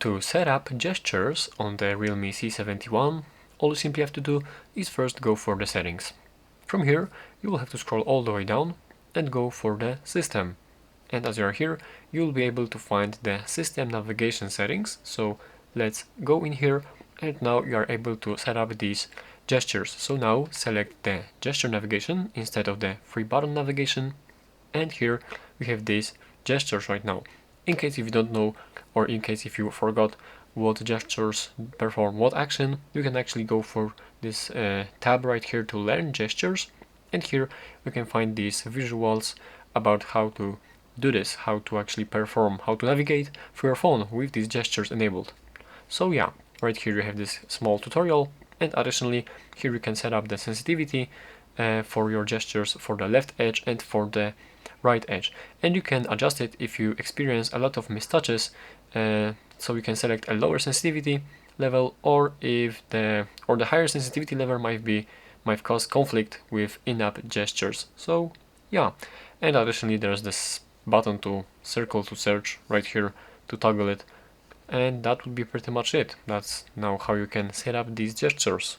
To set up gestures on the Realme C71, all you simply have to do is first go for the settings. From here, you will have to scroll all the way down and go for the system. And as you are here, you will be able to find the system navigation settings. So let's go in here, and now you are able to set up these gestures. So now select the gesture navigation instead of the free button navigation. And here we have these gestures right now. In case if you don't know, or in case if you forgot what gestures perform what action, you can actually go for this tab right here to learn gestures, and here you can find these visuals about how to do this, how to actually perform, how to navigate through your phone with these gestures enabled. So yeah, right here you have this small tutorial, and additionally here you can set up the sensitivity for your gestures for the left edge and for the right edge, and you can adjust it if you experience a lot of mistouches, so you can select a lower sensitivity level, or if the higher sensitivity level might cause conflict with in-app gestures. So yeah, and additionally there's this button to circle to search right here to toggle it, and that would be pretty much it. That's now how you can set up these gestures.